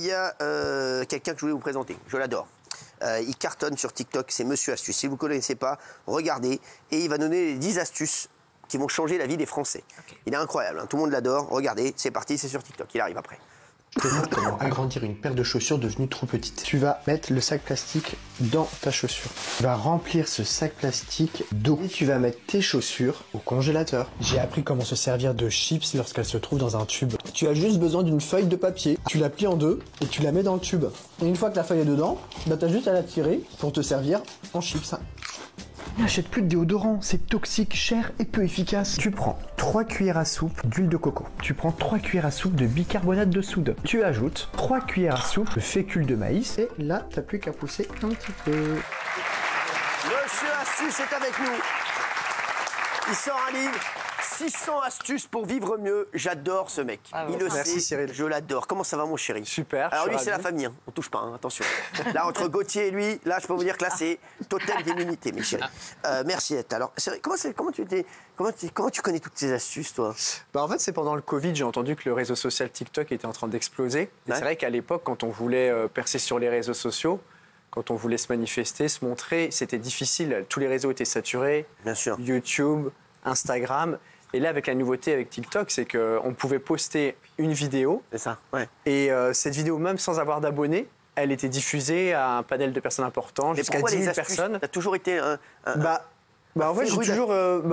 y a quelqu'un que je voulais vous présenter. Je l'adore. Il cartonne sur TikTok, c'est Monsieur Astuce. Si vous ne connaissez pas, regardez. Et il va donner les 10 astuces qui vont changer la vie des Français. Okay. Il est incroyable, hein, tout le monde l'adore. Regardez, c'est parti, c'est sur TikTok. Il arrive après. Comment agrandir une paire de chaussures devenue trop petite. Tu vas mettre le sac plastique dans ta chaussure. Tu vas remplir ce sac plastique d'eau. Et tu vas mettre tes chaussures au congélateur. J'ai appris comment se servir de chips lorsqu'elles se trouvent dans un tube. Tu as juste besoin d'une feuille de papier. Tu la plies en deux et tu la mets dans le tube. Et une fois que la feuille est dedans, bah t'as juste à la tirer pour te servir en chips. N'achète plus de déodorant, c'est toxique, cher et peu efficace. Tu prends 3 cuillères à soupe d'huile de coco. Tu prends 3 cuillères à soupe de bicarbonate de soude. Tu ajoutes 3 cuillères à soupe de fécule de maïs. Et là, t'as plus qu'à pousser un petit peu. Monsieur Astuce est avec nous. Il sort un livre. 600 astuces pour vivre mieux. J'adore ce mec. Ah bon. Il le Merci sait. Cyril. Je l'adore. Comment ça va mon chéri? Super. Alors lui c'est la famille. Hein. On touche pas. Hein. Attention. Là entre Gauthier et lui, là je peux vous dire que là c'est total d'immunité, mes chéris. Merci Ed. Alors comment tu connais toutes ces astuces toi? En fait c'est pendant le Covid j'ai entendu que le réseau social TikTok était en train d'exploser. Ouais. C'est vrai qu'à l'époque quand on voulait percer sur les réseaux sociaux, quand on voulait se manifester, se montrer, c'était difficile. Tous les réseaux étaient saturés. Bien sûr. YouTube, Instagram. Et là, avec la nouveauté avec TikTok, c'est qu'on pouvait poster une vidéo. C'est ça, ouais. Et cette vidéo, même sans avoir d'abonnés, elle était diffusée à un panel de personnes importantes, jusqu'à 10 000 personnes. Ça a toujours été en fait,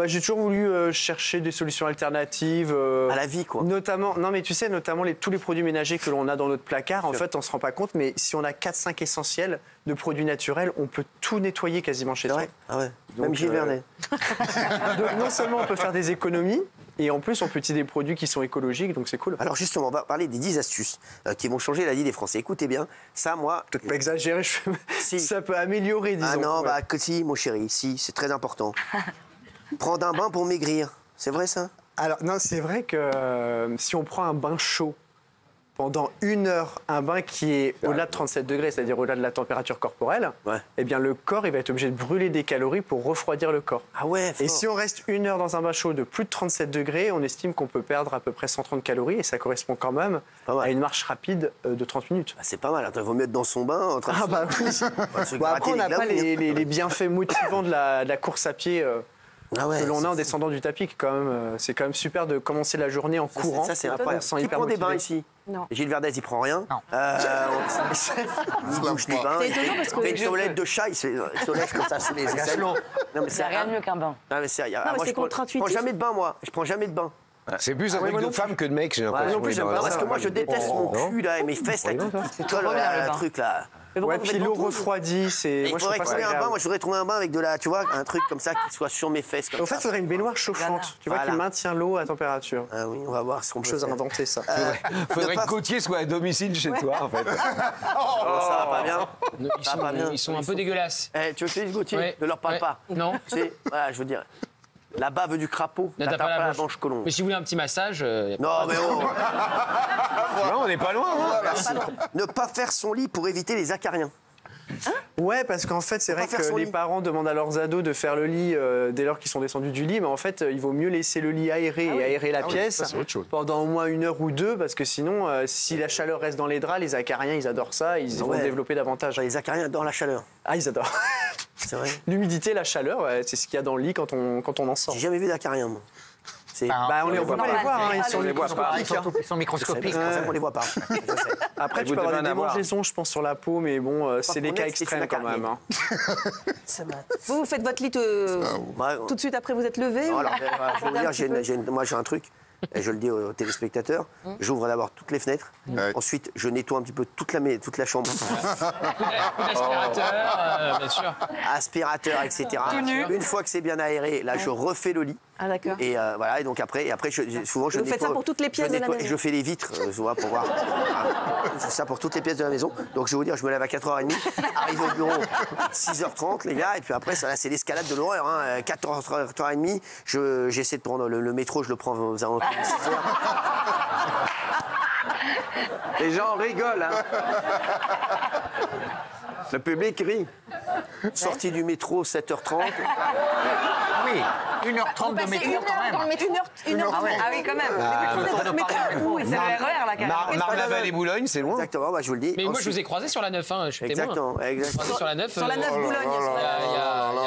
j'ai toujours voulu chercher des solutions alternatives. À la vie, quoi. Notamment, non, mais tu sais, notamment tous les produits ménagers que l'on a dans notre placard, en fait, on ne se rend pas compte, mais si on a 4-5 essentiels de produits naturels, on peut tout nettoyer quasiment chez soi. Ah ouais. Donc, même Gilles Vernet. Donc, non seulement on peut faire des économies, et en plus, on peut utiliser des produits qui sont écologiques, donc c'est cool. Alors justement, on va parler des 10 astuces qui vont changer la vie des Français. Écoutez bien, ça, moi... Peut-être pas exagérer, si. Ça peut améliorer, disons. Ah non, que si, mon chéri, si, c'est très important. Prendre un bain pour maigrir, c'est vrai ça? Alors non, c'est vrai que si on prend un bain chaud, pendant 1 heure, un bain qui est au-delà de 37 degrés, c'est-à-dire au-delà de la température corporelle, eh bien le corps il va être obligé de brûler des calories pour refroidir le corps. Ah ouais, et si on reste 1 heure dans un bain chaud de plus de 37 degrés, on estime qu'on peut perdre à peu près 130 calories et ça correspond quand même à une marche rapide de 30 minutes. C'est pas mal, il vaut mieux être dans son bain en train de... Ah bah oui. Après on n'a pas les bienfaits motivants de la course à pied que l'on a en descendant du tapis. C'est quand même super de commencer la journée en courant. Ça c'est incroyable. Tu prends des bains ici? Non. Gilles Verdez, il prend rien. Non. Il bouge des bains. Il fait une toilette de chat, il se lève comme ça sous les aisselles. Non, mais c'est rien de mieux qu'un bain. Non, mais c'est contre-intuitif. Je prends jamais de bain, moi. Je prends jamais de bain. C'est plus un truc de femme que de mec, j'ai l'impression. Non plus, j'aime pas. Parce que moi, je déteste mon cul, là, et mes fesses, là, qui collent à un truc, là. Ouais, puis l'eau refroidit, c'est... Il faudrait trouver un bain, moi je voudrais trouver un bain avec de la, tu vois, un truc comme ça qui soit sur mes fesses. En fait, il faudrait une baignoire chauffante, tu vois, qui maintient l'eau à température. Ah oui, on va voir ce qu'on peut faire. Chose à inventer, ça. Faudrait que Gauthier soit à domicile chez toi, en fait. Ça va pas bien. Ils sont un peu dégueulasses. Tu veux que je te dise, Gauthier? Ne leur parle pas. Non. Voilà, je veux dire... La bave du crapaud, t'as pas la blanche colombe. Mais si vous voulez un petit massage... Non, mais oh. Non, on n'est pas loin. Ne pas faire son lit pour éviter les acariens. Ouais, parce qu'en fait, c'est vrai que les parents demandent à leurs ados de faire le lit dès lors qu'ils sont descendus du lit, mais en fait, il vaut mieux laisser le lit aéré et aérer la pièce pendant au moins 1 heure ou 2, parce que sinon, si la chaleur reste dans les draps, les acariens, ils adorent ça, ils vont développer davantage. Les acariens adorent la chaleur. Ah, ils adorent. C'est vrai. L'humidité, la chaleur, c'est ce qu'il y a dans le lit quand on en sort. J'ai jamais vu d'acariens, moi. On ne peut pas les voir, ils sont microscopiques. Ils sont microscopiques. C'est pour ça qu'on les voit pas. Après, tu peux avoir des démangeaisons, je pense, sur la peau, mais bon, c'est des cas extrêmes quand même. Vous faites votre lit tout de suite après vous êtes levé? Je vais vous dire, moi j'ai un truc. Et je le dis aux téléspectateurs, j'ouvre d'abord toutes les fenêtres, ensuite je nettoie un petit peu toute la chambre. Aspirateur, bien sûr. Aspirateur, etc. Une fois que c'est bien aéré, là je refais le lit. Ah d'accord. Et voilà, et donc après souvent je nettoie. Vous faites ça pour toutes les pièces de la maison? Et je fais les vitres, pour voir. Je fais ça pour toutes les pièces de la maison. Donc je vais vous dire, je me lève à 4h30, arrive au bureau 6h30 les gars, et puis après ça c'est l'escalade de l'horreur. 4h30, j'essaie de prendre le métro, je le prends aux alentours de 6h. Les gens rigolent, hein. Le public rit. Sortie du métro 7h30. oui, 1h30 de métro quand même. Dans le métro. Une heure. Ah oui, quand même. Oui, c'est le RER là, carrément. Marne-la-Vallée et Boulogne, c'est loin. Exactement, bah, je vous le dis. Mais moi, je vous ai croisé sur la 9, hein, je suis témoin. Exactement, Je vous ai croisé sur la 9. Sur la 9 Boulogne.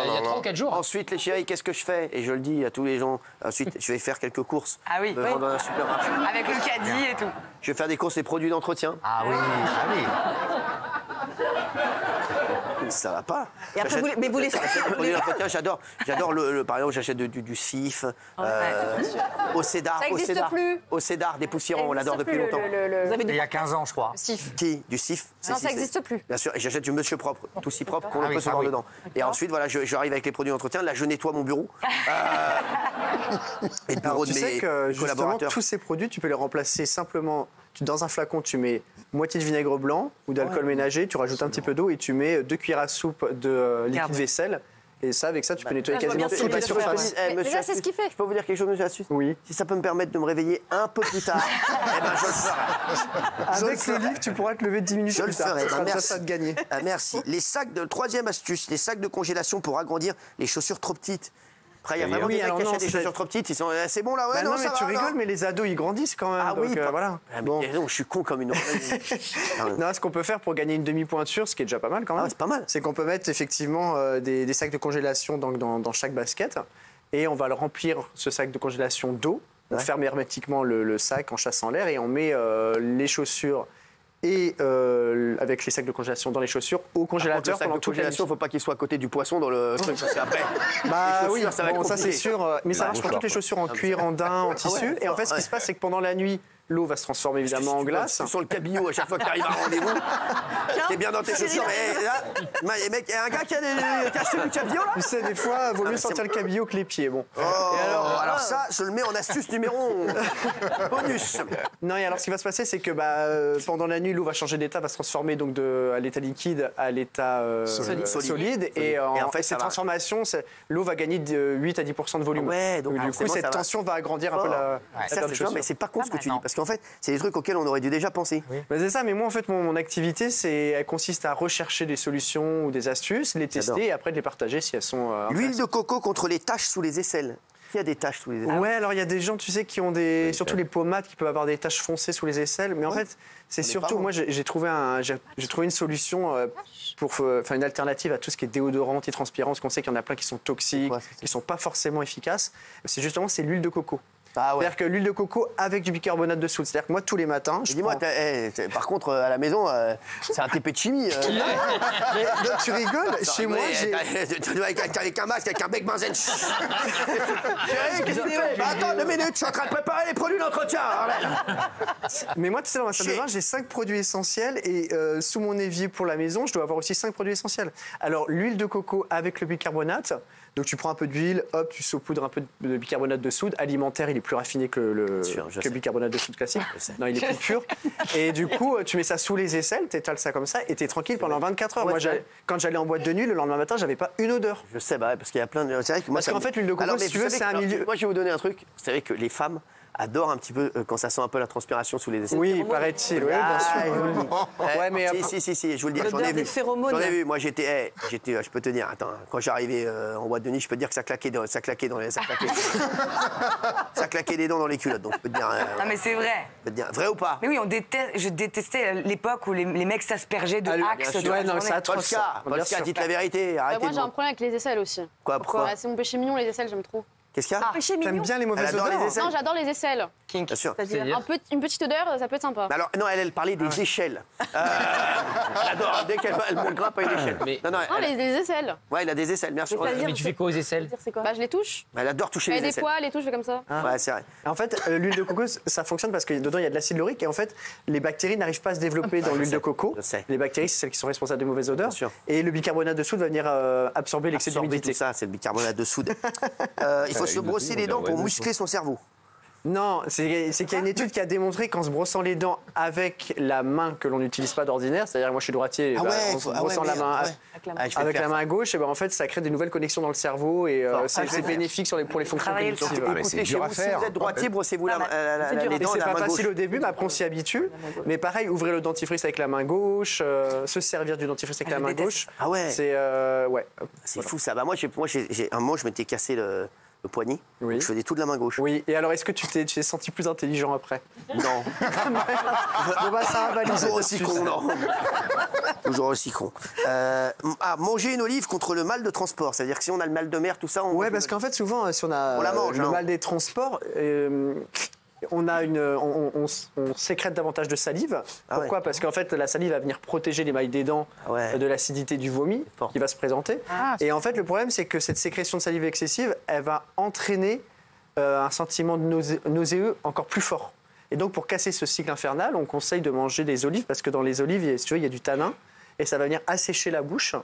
Il y a 3 ou 4 jours. Ensuite, les chéris, qu'est-ce que je fais? Et je le dis à tous les gens. Ensuite, je vais faire quelques courses. Ah oui. Me rendre dans un supermarché. Avec le caddie et tout. Je vais faire des courses des produits d'entretien. Ah oui, ah oui. Ça va pas. Et après, mais vous laissez. Produits d'entretien, j'adore. Par exemple, j'achète du cif, au cédar. Ça existe plus. Au cédar, des poussirons, on l'adore depuis longtemps. Vous avez Il y a 15 ans, je crois. Sif. Du cif. Non, ça n'existe plus. Bien sûr, et j'achète du monsieur propre, tout si propre qu'on Ah oui, peut se ça, voir oui. dedans. Et ensuite, voilà, j'arrive avec les produits d'entretien. Là, je nettoie mon bureau. Et le bureau Alors, de tu sais mes que justement, collaborateurs. tous ces produits, tu peux les remplacer simplement. Dans un flacon, tu mets moitié de vinaigre blanc ou d'alcool ménager, tu rajoutes un petit peu d'eau et tu mets 2 cuillères à soupe de liquide vaisselle. Et ça, avec ça, tu peux nettoyer je vois quasiment bien toutes ce les que tu veux surfaces. faire. Mais là, c'est ce qu'il fait. Je peux vous dire quelque chose, monsieur Astuce? Oui. Si ça peut me permettre de me réveiller un peu plus tard, eh ben, je le ferai. Avec le livre, tu pourras te lever 10 minutes Je le plus tard. ferai. Ça sera déjà Merci. ça de gagner. Ah, merci. Les sacs de troisième astuce, les sacs de congélation pour agrandir les chaussures trop petites. Après, il y a vraiment Oui, des mecs alors qui non, achètent des c'est- chaussures trop petites. Ils sont, c'est bon là, ouais, Bah non, mais ça tu va, rigoles, non. mais les ados, ils grandissent quand même. Ah oui, donc, voilà. Ah, mais Bon. je suis con comme une Non, ce qu'on peut faire pour gagner une demi-pointure, ce qui est déjà pas mal quand même, Ah, c'est pas mal. c'est qu'on peut mettre effectivement des sacs de congélation dans chaque basket et on va le remplir, ce sac de congélation d'eau. On ferme hermétiquement le sac en chassant l'air et on met les chaussures et avec les sacs de congélation dans les chaussures au congélateur Le sac pendant de toute la nuit. congélation, faut pas qu'il soit à côté du poisson dans le truc, parce qu'après. Bah les oui, chaussures, ça va être bon, ça c'est compliqué. sûr. Mais ça marche pour toutes les chaussures en cuir, en daim, en tissu. Et en fait, ce qui se passe, c'est que pendant la nuit, l'eau va se transformer évidemment en glace. Tu sens le cabillaud à chaque fois que tu arrives à un rendez-vous. T'es bien dans tes chaussures. Mais là, mec, il y a un gars qui a acheté du cabillaud là. Tu sais, des fois, il vaut mieux mais sentir c'est- le cabillaud que les pieds. Bon. Oh, alors ça, je le mets en astuce numéro bonus. Non, et alors ce qui va se passer, c'est que pendant la nuit, l'eau va changer d'état, va se transformer donc à l'état liquide à l'état solide. Et en fait, ça cette va. transformation, l'eau va gagner de 8 à 10% de volume. Ouais, donc du forcément, coup, cette ça va. tension va agrandir un peu la Ça, paire de c'est chaussures. mais c'est pas con ce que tu dis, non. parce qu'en fait, c'est des trucs auxquels on aurait dû déjà penser. Bah, c'est ça, mais moi en fait mon activité elle consiste à rechercher des solutions ou des astuces, les J'adore. tester et après de les partager si elles sont L'huile de coco contre les taches sous les aisselles. Il y a des taches sous les aisselles. Ouais, alors il y a des gens, tu sais, qui ont surtout les pommades qui peuvent avoir des taches foncées sous les aisselles. Mais en fait, c'est surtout, parents. moi, j'ai trouvé une solution enfin une alternative à tout ce qui est déodorant, antitranspirant, parce qu'on sait qu'il y en a plein qui sont toxiques, qui sont pas forcément efficaces. C'est l'huile de coco. Ah ouais. C'est-à-dire que l'huile de coco avec du bicarbonate de soude. C'est-à-dire que moi, tous les matins, je Dis-moi, prends- par contre, à la maison, c'est un TP de chimie. Mais, non, tu rigoles. Chez moi, j'ai. Avec un masque, avec un bec benzène. Chérie, qu'est-ce que tu fais? Attends 2 minutes, je suis en train de préparer les produits d'entretien. Mais moi, tu sais, dans ma salle de bain, j'ai 5 produits essentiels et sous mon évier pour la maison, je dois avoir aussi 5 produits essentiels. Alors, l'huile de coco avec le bicarbonate. Donc, tu prends un peu d'huile, hop, tu saupoudres un peu de bicarbonate de soude. Alimentaire, il est plus raffiné que le bicarbonate de soude classique. Non, il est plus pur. Et du coup, tu mets ça sous les aisselles, t'étales ça comme ça et t'es tranquille pendant 24 heures. Ouais, Moi, c'est vrai. quand j'allais en boîte de nuit, le lendemain matin, j'avais pas une odeur. Je sais, parce qu'il y a plein de. C'est vrai que moi, Parce qu'en fait, l'huile de coco, Alors, si mais tu vous veux, savez c'est que- un milieu. Moi, je vais vous donner un truc. Vous savez que les femmes adorent un petit peu quand ça sent un peu la transpiration sous les aisselles. Oui, paraît-il. Oui, bien sûr. je vous le dis. Ouais, mais si, je vous le dis, j'en L'odeur ai vu. des phéromones. J'en ai vu. Moi, je peux te dire, attends, quand j'arrivais en boîte de nuit, je peux te dire que ça claquait ça claquait des dents dans les culottes. Donc, je peux te dire, Non, mais c'est vrai. je peux te dire, vrai ou pas? Mais oui, je détestais l'époque où les mecs s'aspergeaient de bien Axe. sûr. toute la Ouais, non, journée. c'est atroce. Polska, dites la vérité, arrêtez Moi, de j'ai un mentir. problème avec les aisselles aussi. Quoi, pourquoi? C'est mon péché mignon, les aisselles, j'aime trop. Qu'est-ce qu'il y a? T'aimes bien les mauvaises Elle adore odeurs. les aisselles. Non, j'adore les aisselles. Bien sûr. Une petite odeur, ça peut être sympa. Mais alors, non, elle parlait des échelles. Elle adore, dès qu'elle monte grimpe à une échelle. Mais- Non, Non, elle- les aisselles. Ouais, il a des aisselles, bien sûr. C'est-à-dire- Mais tu fais quoi aux aisselles? C'est quoi? Bah, je les touche. Elle adore toucher J'avais les des aisselles. poils et tout, je fais comme ça. Ouais, c'est vrai. En fait, l'huile de coco, ça fonctionne parce que dedans, il y a de l'acide laurique et en fait, les bactéries n'arrivent pas à se développer dans l'huile de coco. je sais. Les bactéries, c'est celles qui sont responsables des mauvaises odeurs. Bien sûr. Et le bicarbonate de soude va venir absorber l'excès Absorber d'humidité. tout ça, c'est le bicarbonate de soude. Il faut se brosser les dents pour muscler son cerveau. Non, c'est qu'il y a une étude qui a démontré qu'en se brossant les dents avec la main que l'on n'utilise pas d'ordinaire, c'est-à-dire moi je suis droitier, en se brossant la main avec la main gauche, et ben en fait ça crée des nouvelles connexions dans le cerveau et c'est bénéfique pour les fonctions cognitives. Écoutez, chez vous, si vous êtes droitier, brossez-vous les dents C'est de la pas main facile gauche. au début, mais après on s'y habitue. Mais pareil, ouvrez le dentifrice avec la main gauche, se servir du dentifrice avec la main gauche. Ah ouais. C'est C'est fou ça. Bah, moi, un moment, je m'étais cassé le poignet. Oui. Je faisais tout de la main gauche. Oui. Et alors, est-ce que tu t'es senti plus intelligent après? Non. Bon bah ça va. Toujours aussi con, non. Toujours aussi con. Manger une olive contre le mal de transport. C'est-à-dire que si on a le mal de mer, tout ça, on. Ouais, parce qu'en fait, souvent, si on a On la mange, le hein. mal des transports, on sécrète davantage de salive. Ah Pourquoi? Parce qu'en fait, la salive va venir protéger l'émail des dents de l'acidité du vomi qui va se présenter. Et en fait, le problème, c'est que cette sécrétion de salive excessive, elle va entraîner un sentiment de nauséeux encore plus fort. Et donc, pour casser ce cycle infernal, on conseille de manger des olives parce que dans les olives, si tu veux, il y a du tanin et ça va venir assécher la bouche.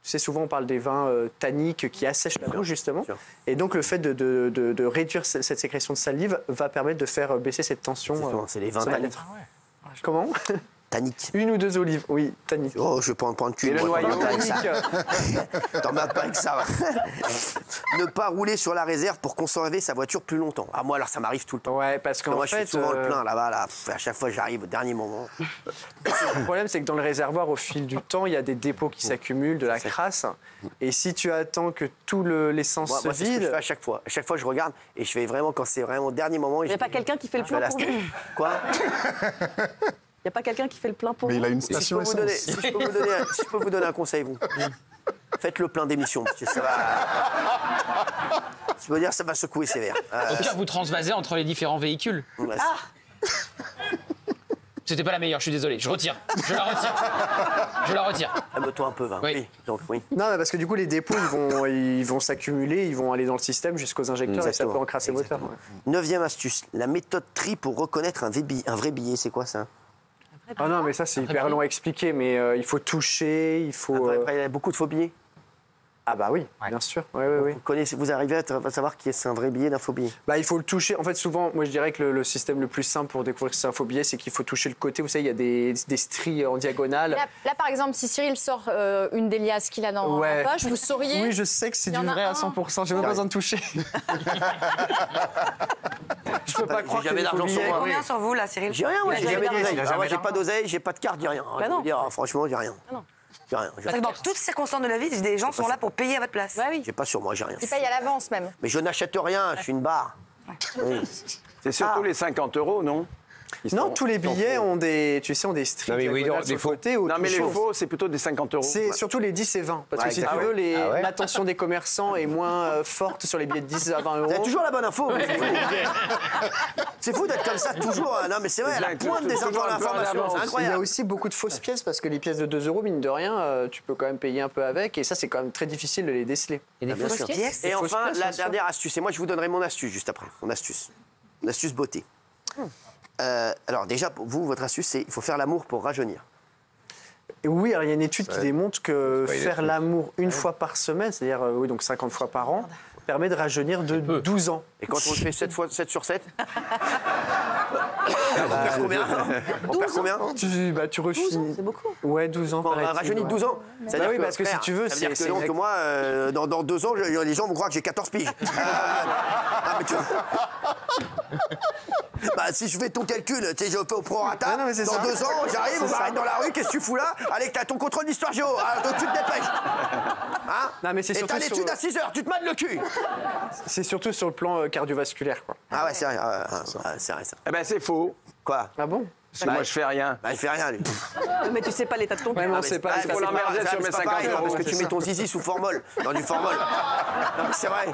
Tu sais, souvent, on parle des vins tanniques qui assèchent la bouche, justement. Et donc, le fait de réduire cette sécrétion de salive va permettre de faire baisser cette tension. C'est les vins tanniques. Comment? Tannique. Une ou deux olives, oui, tannique. Oh, je vais pas en prendre qu'une. Et le noyau T'en mets pas avec ça. Ne pas rouler sur la réserve pour conserver sa voiture plus longtemps. Ah, moi, alors, ça m'arrive tout le temps. Ouais, parce qu'en Moi, fait, je fais souvent le plein là-bas. Là. À chaque fois, j'arrive au dernier moment. le problème, c'est que dans le réservoir, au fil du temps, il y a des dépôts qui s'accumulent, de la crasse. Et si tu attends que tout l'essence se moi, c'est ce que je vide... fais à chaque fois. À chaque fois, je regarde et je fais vraiment, quand c'est vraiment au dernier moment... Il n'y a pas quelqu'un qui fait le plein pour vous? Quoi? Il n'y a pas quelqu'un qui fait le plein pour vous? Mais il a une Si je station peux vous essence. donner, si je peux vous donner un conseil, vous. Faites le plein d'émissions, monsieur. Ça va... Je veux dire, ça va secouer sévère. Au pire, vous transvasez entre les différents véhicules. Ouais, C'était pas la meilleure, je suis désolé. Je retire. Je la retire. Je la retire. Calme-toi un peu, va. Oui. Donc, oui. Non, mais parce que du coup, les dépôts, ils vont s'accumuler, ils vont aller dans le système jusqu'aux injecteurs et ça Exactement. peut encrasser le moteur. Ouais. 9e astuce, la méthode tri pour reconnaître un vrai billet. C'est quoi ça? Ah non, mais ça, c'est hyper long à expliquer, mais il faut toucher, il faut... Après, il y a beaucoup de faux billets. Ah bah oui, bien sûr. Oui. Vous arrivez à savoir qui est un vrai billet d'un faux billet? Bah, il faut le toucher. En fait, souvent, moi, je dirais que le système le plus simple pour découvrir que c'est un faux billet, c'est qu'il faut toucher le côté. Vous savez, il y a des stries en diagonale. Là, par exemple, si Cyril sort une des liasses qu'il a dans la poche, vous sauriez... Oui, je sais que c'est Il y du en a vrai à un. 100%. J'ai même pas besoin de toucher. Je peux pas croire J'ai jamais qu'il y a des d'argent faux sur billets. moi. Combien sur vous, là, Cyril? J'ai rien, moi, j'ai jamais d'oseille. d'argent. Moi, j'ai pas d'oseille, j'ai pas de carte, j'ai rien. Je non. veux dire, franchement, j'ai rien. non. J'ai rien. Parce que dans toutes circonstances de la vie, des gens sont là pour payer à votre place. Bah oui. J'ai pas sur moi, j'ai rien. Il paye à l'avance même. Mais je n'achète rien, je suis une barre. Oui. C'est surtout les 50 €, non? Non, tous les billets ont des stries Non, mais oui, diagonales des sur le faux. côté. ou Non, mais quelque les chose. faux, c'est plutôt des 50 €. C'est surtout les 10 et 20. Parce Ouais, que si tu exactement. veux, l'attention des commerçants est moins forte sur les billets de 10 à 20 Vous avez euros. toujours la bonne info. C'est fou d'être comme ça, toujours. Non, mais c'est vrai, à la pointe des toujours un peu en informations. avance. C'est Il y a incroyable. aussi beaucoup de fausses pièces parce que les pièces de 2 euros, mine de rien, tu peux quand même payer un peu avec. Et ça, c'est quand même très difficile de les déceler. Il y a des Bien fausses sûr. pièces. Et Fausses enfin, pièces, la bien sûr. dernière astuce. Et moi, je vous donnerai mon astuce juste après. Mon astuce. Une astuce beauté. Alors, déjà, pour vous, votre astuce, c'est il faut faire l'amour pour rajeunir. Et oui, alors il y a une étude qui démontre que pas une faire étude. l'amour une fois par semaine, c'est-à-dire oui, donc 50 fois par an, permet de rajeunir de 12 ans. Et quand on le fait 7 sur 7 on perd combien? On perd combien? Tu refines. 12 ans, c'est beaucoup. Ouais, 12 ans. On paraît-il, rajeunit de 12 ans. Bah oui, parce que si tu veux, ça veut dire c'est que, donc, exact- moi, dans 2 ans, les gens vont croire que j'ai 14 piges. Ah, mais tu vois. Bah, si je fais ton calcul, tu sais, je fais au prorata, Ouais, non, mais c'est dans ça. 2 ans, j'arrive, on C'est ça. m'arrête dans la rue, qu'est-ce que tu fous là? Allez, t'as ton contrôle d'histoire géo, donc tu te dépêches. Hein? Non, mais c'est Et surtout t'as l'étude sur- à 6 heures, tu te mets le cul. C'est surtout sur le plan cardiovasculaire, quoi. Ah ouais, c'est vrai, c'est vrai ça. Eh ben, c'est faux. Quoi? Ah bon? Parce que moi, je fais rien. Bah, il fait rien, lui. Mais tu sais pas l'état de ton Ouais, cœur. mais on Ah, sait mais pas. c'est c'est pour pas- l'emmerder pareil, sur mes c'est pas 50 pareil, euros, parce que c'est tu mets ça. ton zizi sous formol, dans du formol. Non, mais c'est vrai.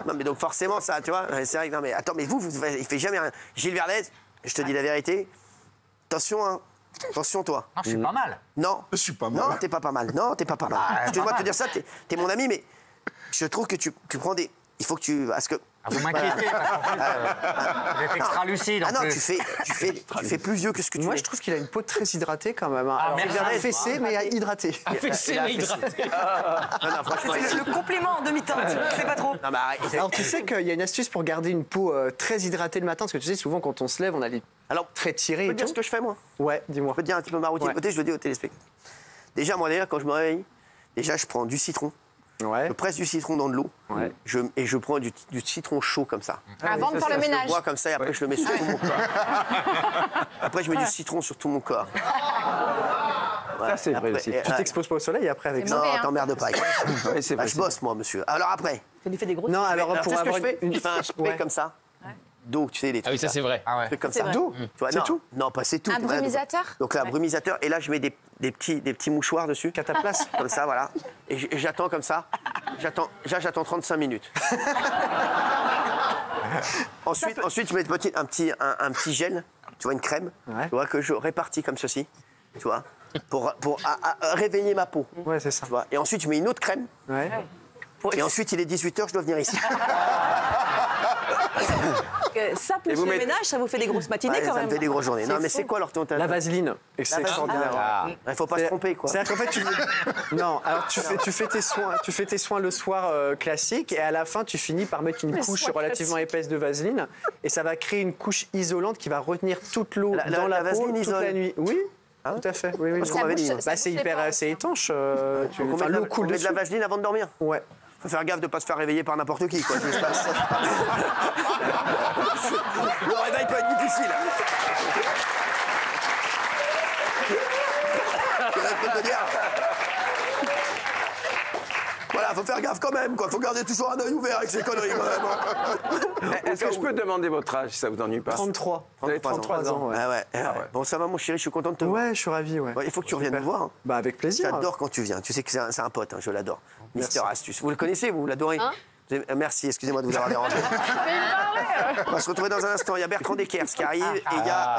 Non, mais donc forcément, ça, tu vois, c'est vrai que non, mais attends, mais vous, il fait jamais rien. Gilles Verdez, je te dis la vérité. Attention, hein. Attention, toi. Non, je suis pas mal. Non. Je suis pas mal. Non, t'es pas mal. Non, t'es pas mal. Excuse-moi de te dire ça, t'es mon ami, mais je trouve que tu prends il faut que tu... Parce que... Vous m'inquiétez, parce qu'en fait, vous êtes extra lucide. Ah non, tu fais plus vieux que ce que tu Moi, es. je trouve qu'il a une peau très hydratée quand même. Hein. Ah, Alors, merci. affaissé, mais hydratée. Affaissé, mais hydraté. Non, franchement, C'est le compliment en demi-teinte, c'est pas trop. non, mais arrête. Alors, tu sais qu'il y a une astuce pour garder une peau très hydratée le matin, parce que tu sais, souvent, quand on se lève, on a les Alors, très tirés je peux et te dire tout. ce que je fais, moi. Ouais, dis-moi. Je peux te dire un petit peu ma routine. Ouais. Peut-être je le dis aux téléspectateurs. Déjà, moi, quand je me réveille, je prends du citron. Ouais. Je presse du citron dans de l'eau. Ouais. Et je prends du citron chaud comme ça. Avant de faire le Je le ménage. bois comme ça et après je le mets sur tout mon corps. Après je mets du citron sur tout mon corps. Ça, c'est vrai Après, aussi. Tu t'exposes pas au soleil après avec C'est ça. Non, mauvais, hein. t'emmerdes pas. Oui, c'est Bah, vrai. je bosse moi, monsieur. Alors après, Ça lui fait des grosses. Non, alors alors, pour tu sais ce que avoir je fais une... Je fais un spray Ouais. comme ça. D'eau, tu sais, les Ah oui, trucs ça là. c'est vrai. Ah ouais. Trucs comme C'est ça. vrai. D'eau. Tu vois, C'est non, tout. Non, pas c'est tout. Un tu vois. brumisateur. Donc là, brumisateur. Et là, je mets des petits mouchoirs dessus. Qu'à ta place. Comme ça, voilà. Et j'attends comme ça. J'attends 35 minutes. ensuite, je mets un petit gel, tu vois, une crème, Ouais. tu vois, que je répartis comme ceci, tu vois, pour réveiller ma peau. Ouais, c'est ça. Tu vois. Et ensuite, je mets une autre crème. Ouais. Et ensuite, il est 18h, je dois venir ici. Ça, plus vous le mettez- ménage, ça vous fait des grosses matinées Ouais, quand ça même. me fait des grosses journées. Non, mais fou. c'est quoi alors ton La vaseline. Et c'est extraordinaire. Il faut pas se tromper, quoi. C'est-à-dire qu'en fait, non, alors tu fais tes soins le soir classique et à la fin, tu finis par mettre une couche soins relativement épaisse de vaseline et ça va créer une couche isolante qui va retenir toute l'eau La dans la peau vaseline toute isole. la nuit. Oui. Tout à fait. Oui, oui. Parce qu'on m'avait dit. Ça Bah, c'est bouge hyper, pas. c'est étanche. On L'eau coule met de dessus. la vaseline avant de dormir. Ouais. Faut faire gaffe de pas se faire réveiller par n'importe qui, quoi. Le réveil peut être difficile. Je peux te dire. Voilà, faut faire gaffe quand même, quoi. Faut garder toujours un œil ouvert avec ces conneries, quand même. Est-ce que je peux demander votre âge si ça vous ennuie pas 33. Vous avez 33 ans. Ouais. Ah ouais. Bon, ça va, mon chéri, je suis content de te voir. Ouais, je suis ravi. Ouais. Ouais, il faut que tu reviennes nous voir. Hein. Bah, avec plaisir. J'adore quand tu viens. Tu sais que c'est un pote, hein, je l'adore. Mister Astuce. Vous le connaissez, vous l'adorez Merci, excusez-moi de vous avoir dérangé. On va se retrouver dans un instant. Il y a Bertrand Dekers qui arrive et il y a